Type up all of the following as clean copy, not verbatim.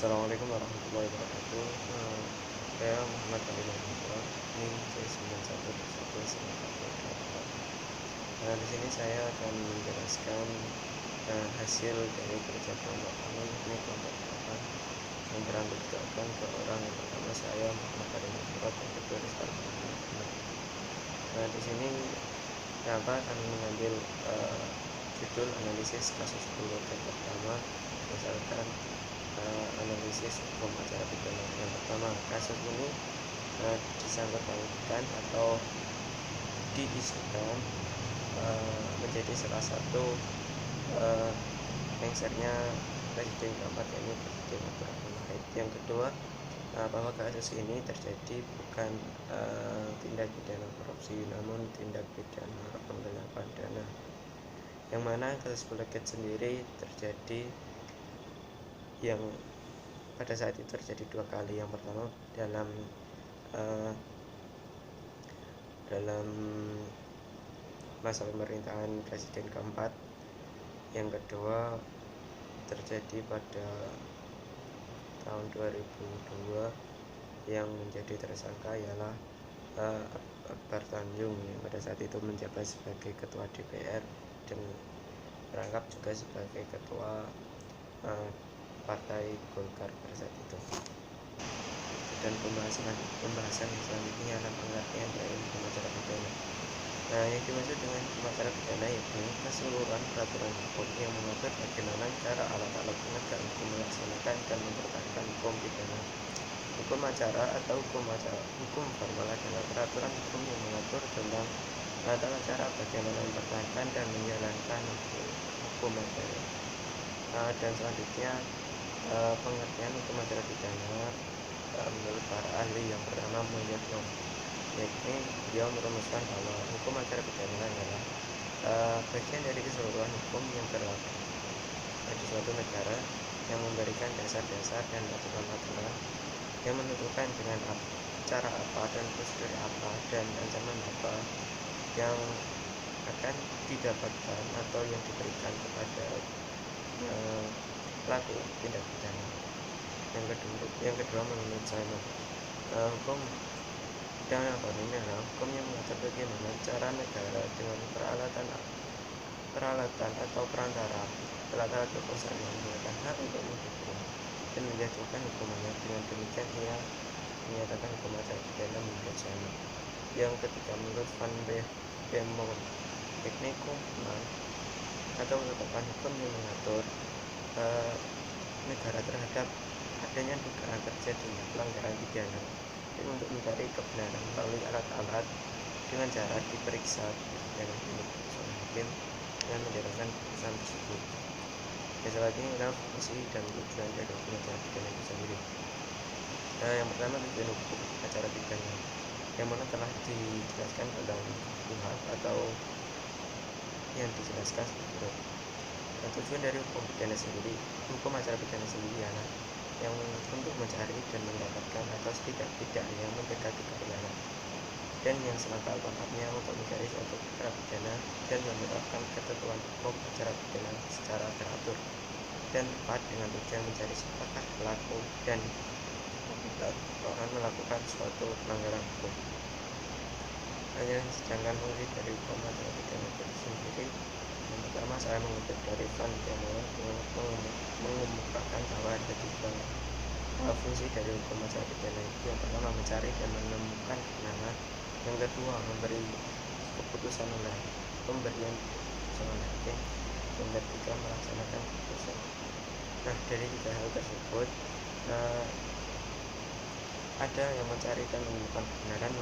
Assalamualaikum warahmatullahi wabarakatuh. Saya Muhammad Ali Mahmudra, NIM C912194. Di sini saya akan menjelaskan hasil dari kerja kelompok kami. Ini kelompok 8 yang beranggotakan ke orang yang pertama saya Muhammad Ali Mahmudra, yang kedua Rizky Muhammad. Di sini kami mengambil judul analisis kasus keluarga pertama berdasarkan analisis hukum acara pidana. Yang pertama, kasus ini disangkut pautkan atau diisukan menjadi salah satu lengsernya Presiden keempat, yaitu Presiden Abdurrahman Wahid. Yang kedua, bahwa kasus ini terjadi bukan tindak pidana korupsi, namun tindak pidana penggelapan dana, yang mana kasus Bulaget sendiri terjadi yang pada saat itu terjadi dua kali. Yang pertama dalam masa pemerintahan Presiden keempat, yang kedua terjadi pada tahun 2002. Yang menjadi tersangka ialah Akbar Tanjung yang pada saat itu menjabat sebagai ketua DPR dan merangkap juga sebagai ketua Partai Golkar pada saat itu. Dan pembahasan selanjutnya adalah pengertian dari hukum acara pidana. Yang dimaksud dengan hukum acara pidana yaitu keseluruhan peraturan hukum yang mengatur bagaimana cara alat-alat penegak hukum melaksanakan dan mempertahankan hukum pidana. Hukum acara atau hukum formal adalah peraturan hukum yang mengatur tentang tata cara bagaimana mempertahankan dan menjalankan hukum acara. Dan selanjutnya pengertian hukum acara pidana menurut para ahli. Yang pertama, Mulyadno, yakni beliau merumuskan bahwa hukum acara pidana adalah bagian dari keseluruhan hukum yang berlaku bagi suatu negara, yang memberikan dasar-dasar dan aturan-aturan yang menentukan dengan cara apa dan prosedur apa dan ancaman apa yang akan didapatkan atau yang diberikan kepada pelaku tindak pidana. Yang kedua menurut saya, hukum pidana ini adalah hukum yang mengatur bagaimana cara negara dengan peralatan atau perantara alat-alat kekuasaan yang menggunakan hak untuk menghukum dan menjatuhkan hukumannya. Dengan demikian ia menyatakan hukum acara pidana menurut saya. Yang ketiga menurut Van Bemont, yakni Koopman atau ketetapan hukum yang mengatur negara terhadap adanya dugaan terjadinya pelanggaran pidana dan untuk mencari kebenaran melalui alat-alat dengan cara diperiksa dan diputuskan hakim dengan menjalankan putusan tersebut. Selanjutnya adalah fungsi dan tujuan dari hukum acara pidana itu sendiri. Yang pertama, tujuan hukum acara pidana yang mana telah dijelaskan dalam KUHP atau yang dijelaskan berikut. Tujuan dari hukum pidana sendiri, hukum acara pidana sendiri adalah yang untuk mencari dan mendapatkan atau tidak-tidaknya mendekati kebenaran, dan yang selengkap-lengkapnya untuk mencari suatu perkara pidana dan menerapkan ketentuan hukum acara pidana secara teratur dan tepat dengan tujuan mencari siapakah pelaku dan orang melakukan suatu pelanggaran hukum. Sedangkan fungsi dari hukum acara pidana itu sendiri, yang pertama saya mengutip dari Van Bemont mengemukakan bahwa ada tiga fungsi dari hukum acara pidana itu. Yang pertama, mencari dan menemukan kebenaran. Yang kedua, memberi keputusan oleh pemberian keputusan oleh hakim. Yang ketiga, melaksanakan keputusan. Dari tiga hal tersebut, ada yang mencari dan menemukan kebenaran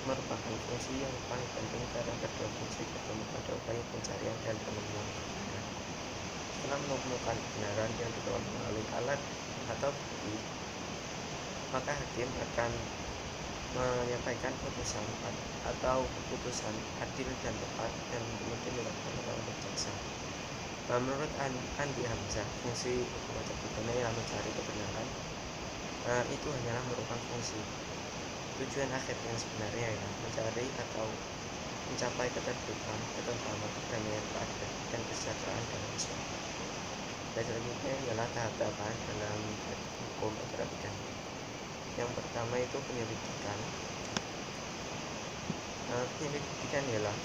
merupakan fungsi yang paling penting karena kedua fungsi bertemu pada upaya pencarian dan penemuan kebenaran. Setelah menemukan kebenaran yang diperoleh melalui alat atau bukti, maka hakim akan menyampaikan putusan atau keputusan adil dan tepat dan kemudian dilakukan oleh jaksa. Menurut Andi Hamzah, fungsi hukum acara pidana yang mencari kebenaran itu hanyalah merupakan fungsi. Tujuan akhir yang sebenarnya adalah mencari atau mencapai ketertiban, ketentraman, kedamaian, keadilan, dan kesejahteraan dalam masyarakat. Dan selanjutnya ialah tahap-tahapan dalam hukum acara pidana. Yang pertama itu penyelidikan. Penyelidikan ialah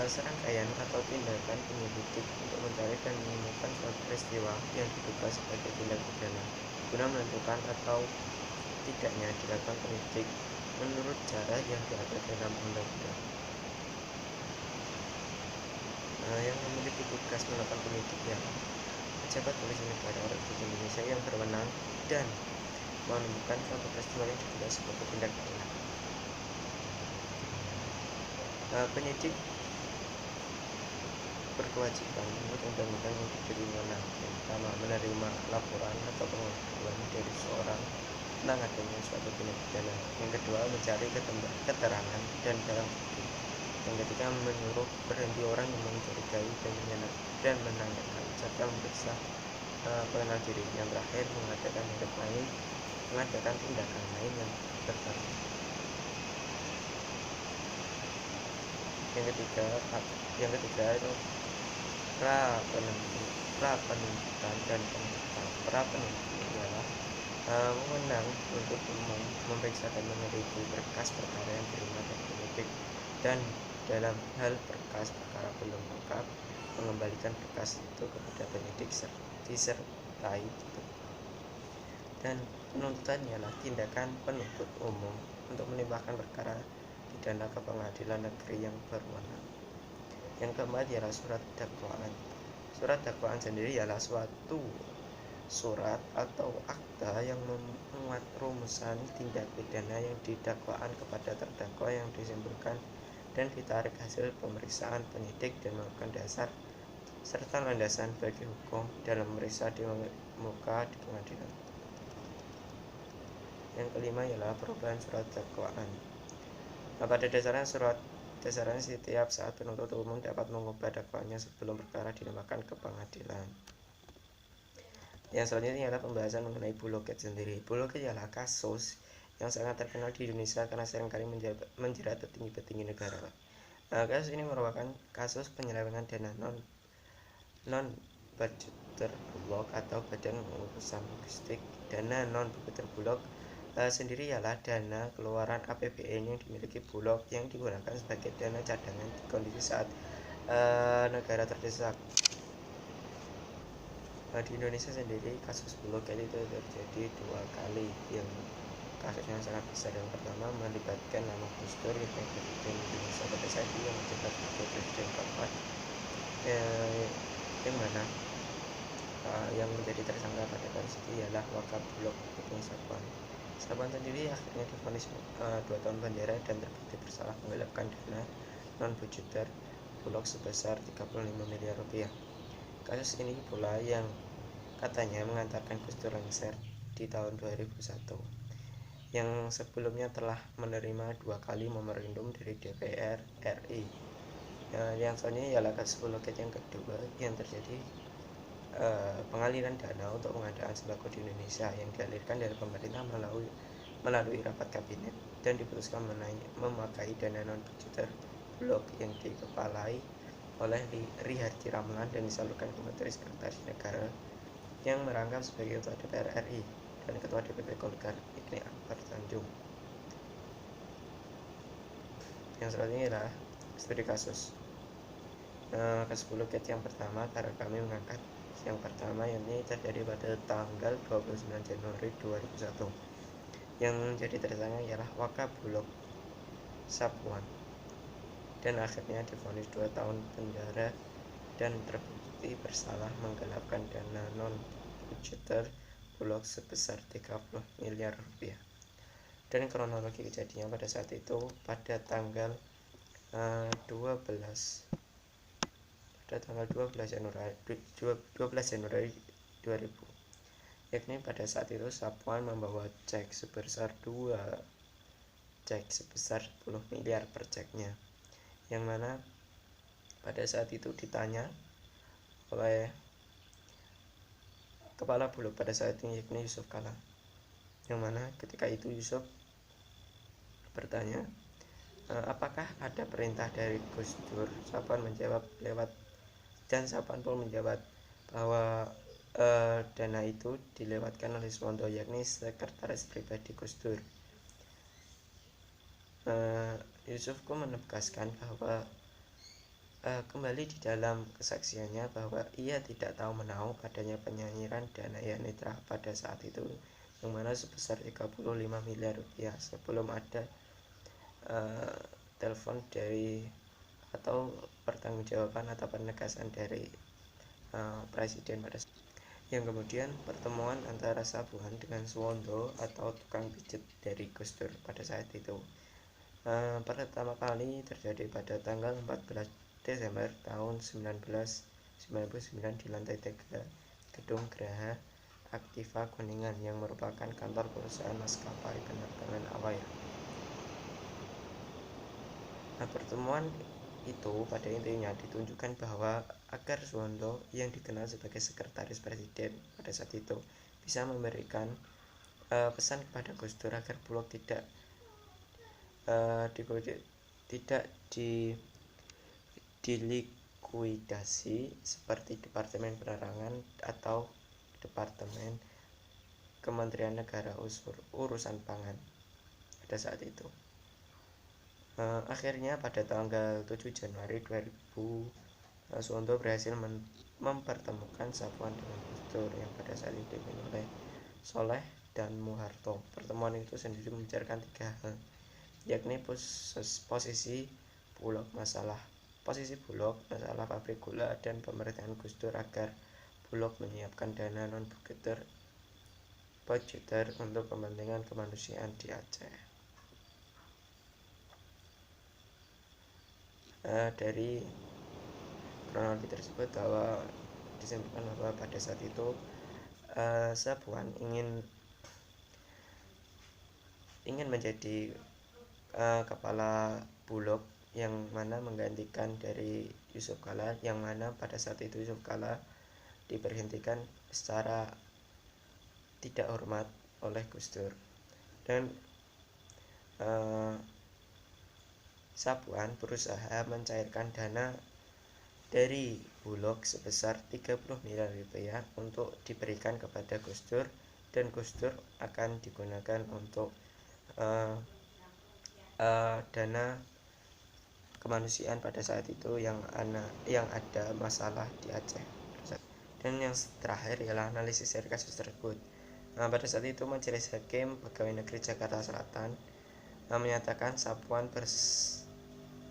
serangkaian atau tindakan penyelidik untuk mencari dan menemukan suatu peristiwa yang diduga sebagai tindak pidana guna menentukan atau tidaknya dilakukan penyidik menurut cara yang diatur dalam undang-undang. Yang memiliki tugas melakukan penyidik ialah pejabat polisi negara Republik Indonesia yang berwenang dan menemukan suatu peristiwa yang diduga sebagai tindak pidana. Penyidik berkewajiban menurut undang-undang yang diberi wewenang. Yang pertama, menerima laporan atau pengaduan dari seorang tentang adanya suatu tindak pidana. Yang kedua, mencari keterangan dan barang bukti. Yang ketiga, menyuruh berhenti orang yang mencurigai dan menanyakan serta memeriksa pengenal diri. Yang terakhir, mengadakan tindakan lain yang berkaitan. Yang ketiga itu pra penuntutan dan penuntutan. Pra penuntutan ialah wewenang untuk umum memeriksa dan meneliti berkas perkara yang diterima dari penyidik, dan dalam hal berkas perkara belum lengkap, mengembalikan berkas itu kepada penyidik disertai tutup. Dan penuntutan ialah tindakan penuntut umum untuk melimpahkan perkara pidana ke pengadilan negeri yang berwenang. Yang keempat ialah surat dakwaan. Surat dakwaan sendiri ialah suatu surat atau akta yang memuat rumusan tindak pidana yang didakwaan kepada terdakwa yang disimpulkan dan ditarik hasil pemeriksaan penyidik dan merupakan dasar serta landasan bagi hukum dalam memeriksa di muka di pengadilan. Yang kelima ialah perubahan surat dakwaan. Pada dasarnya setiap saat penuntut umum dapat mengubah dakwaannya sebelum perkara dilimpahkan ke pengadilan. Yang selanjutnya adalah pembahasan mengenai buloket sendiri. Buloket ialah kasus yang sangat terkenal di Indonesia karena seringkali menjerat petinggi-petinggi negara. Kasus ini merupakan kasus penyelewengan dana non-budgeter bulog atau badan urusan logistik. Dana non-budgeter bulog sendiri ialah dana keluaran APBN yang dimiliki bulog yang digunakan sebagai dana cadangan di kondisi saat negara terdesak. Di Indonesia sendiri kasus buloket itu terjadi 2 kali, yang kasus yang sangat besar. Yang pertama melibatkan nama Gus Dur yang Presiden Indonesia pada saat itu yang menjabat sebagai presiden keempat, yang mana yang menjadi tersangka pada kasus itu ialah Wakabulog Petung Sapuan. Sapuan sendiri akhirnya divonis 2 tahun penjara dan terbukti bersalah menggelapkan dana non-budgeter bulog sebesar 35 miliar rupiah. Kasus ini pula yang katanya mengantarkan Gus Dur lengser di tahun 2001, yang sebelumnya telah menerima 2 kali memorandum dari DPR RI. Yang selanjutnya ialah kasus buloket yang kedua yang terjadi, pengaliran dana untuk pengadaan sembako di Indonesia yang dialirkan dari pemerintah melalui rapat kabinet dan diputuskan memakai dana non-budgeter bulog yang dikepalai oleh Rihardi Ramlan dan disalurkan ke Menteri Sekretaris Negara yang merangkap sebagai Ketua DPR RI dan Ketua DPP Golkar, yakni Akbar Tanjung. Yang selanjutnya adalah studi kasus. Kasus buloket yang pertama karena kami mengangkat yang pertama, yakni terjadi pada tanggal 29 Januari 2001. Yang menjadi tersangka ialah Wakabulog Sapuan dan akhirnya divonis 2 tahun penjara dan terbukti bersalah menggelapkan dana non-budgeter bulog sebesar 30 miliar rupiah. Dan kronologi kejadiannya pada saat itu pada tanggal 12 Januari 2000, yakni pada saat itu Sapuan membawa cek sebesar 10 miliar per ceknya, yang mana pada saat itu ditanya oleh kepala bulog pada saat ini, yakni Yusuf Kala, yang mana ketika itu Yusuf bertanya, apakah ada perintah dari Gus Dur? Sapuan menjawab, lewat Dan Sapuan pun menjawab bahwa dana itu dilewatkan oleh Suwondo, yakni sekretaris pribadi Gus Dur. Yusufku menegaskan bahwa kembali di dalam kesaksiannya bahwa ia tidak tahu menahu adanya penyairan dana Yanitra pada saat itu, yang mana sebesar 35 miliar rupiah sebelum ada telepon dari atau pertanggungjawaban atau penegasan dari presiden pada saat. Yang kemudian pertemuan antara Sapuan dengan Suwondo atau tukang pijat dari Gus Dur pada saat itu pertama kali terjadi pada tanggal 14 Desember tahun 1999 di lantai 3 Gedung Graha Aktiva Kuningan, yang merupakan kantor perusahaan maskapai penerbangan Awaya. Pertemuan itu pada intinya ditunjukkan bahwa agar Suwondo, yang dikenal sebagai sekretaris presiden pada saat itu, bisa memberikan pesan kepada Gus Dur agar Bulog tidak dilikuidasi seperti Departemen Penerangan atau Departemen Kementerian Negara Urusan Pangan pada saat itu. Akhirnya pada tanggal 7 Januari 2000 Suwondo berhasil mempertemukan Sapuan dengan Gus Dur yang pada saat itu dipimpin oleh Soleh dan Muharto. Pertemuan itu sendiri membicarakan 3 hal, yakni posisi Bulog, masalah pabrik gula, dan pemerintahan Gus Dur agar Bulog menyiapkan dana non-budgeter untuk kepentingan kemanusiaan di Aceh. Dari kronologi tersebut bahwa disimpulkan bahwa pada saat itu Sapuan ingin menjadi kepala Bulog, yang mana menggantikan dari Yusuf Kala, yang mana pada saat itu Yusuf Kala diberhentikan secara tidak hormat oleh Gus Dur. Dan Sapuan berusaha mencairkan dana dari Bulog sebesar 30 miliar rupiah untuk diberikan kepada Gus Dur, dan Gus Dur akan digunakan untuk dana kemanusiaan pada saat itu yang ada masalah di Aceh. Dan yang terakhir ialah analisis dari kasus tersebut. Pada saat itu Majelis Hakim Pegawai Negeri Jakarta Selatan menyatakan Sapuan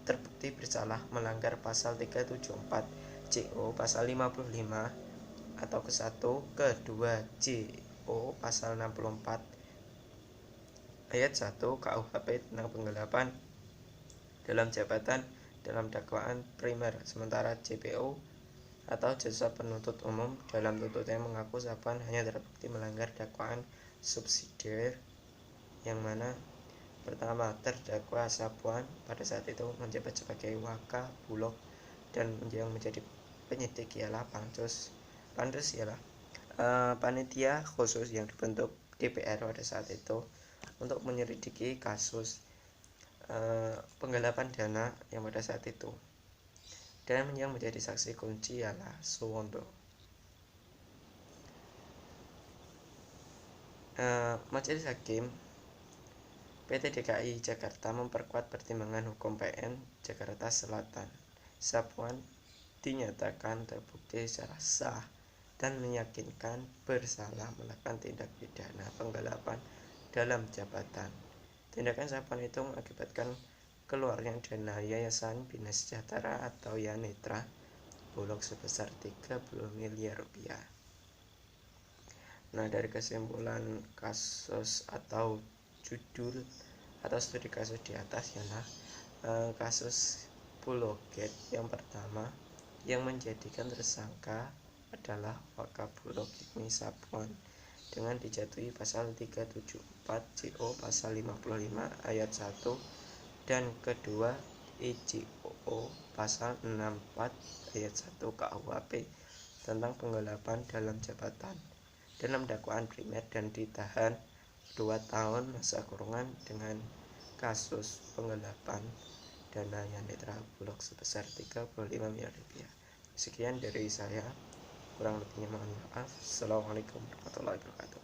terbukti bersalah melanggar pasal 374 JO, pasal 55 atau ke-1, ke-2 JO, pasal 64 ayat 1 KUHP tentang penggelapan dalam jabatan dalam dakwaan primer, sementara JPO atau jasa penuntut umum dalam tuntutannya mengaku Sapuan hanya terbukti melanggar dakwaan subsidiar, yang mana pertama, terdakwa Sapuan pada saat itu menjabat sebagai Waka Bulog, dan yang menjadi penyidik ialah Pansus ialah panitia khusus yang dibentuk DPR pada saat itu untuk menyelidiki kasus penggelapan dana yang pada saat itu. Dan yang menjadi saksi kunci ialah Suwondo. Majelis Hakim PT DKI Jakarta memperkuat pertimbangan hukum PN Jakarta Selatan. Sapuan dinyatakan terbukti secara sah dan meyakinkan bersalah melakukan tindak pidana penggelapan dalam jabatan. Tindakan Sapuan itu mengakibatkan keluarnya dana Yayasan Bina Sejahtera atau Yanitra Bulog sebesar 30 miliar rupiah. Nah, dari kesimpulan kasus atau judul atau studi kasus di atas ialah kasus Bulogate yang pertama yang menjadikan tersangka adalah Waka Bulog yakni Sapuan dengan dijatuhi pasal 374 JO, pasal 55 ayat 1, dan kedua IJOO pasal 64 ayat 1 KUHP tentang penggelapan dalam jabatan dalam dakwaan primer, dan ditahan 2 tahun masa kurungan dengan kasus penggelapan dana Yanitra Bulog sebesar 35 miliar rupiah. Sekian dari saya, kurang lebihnya mohon maaf. Assalamualaikum warahmatullahi wabarakatuh.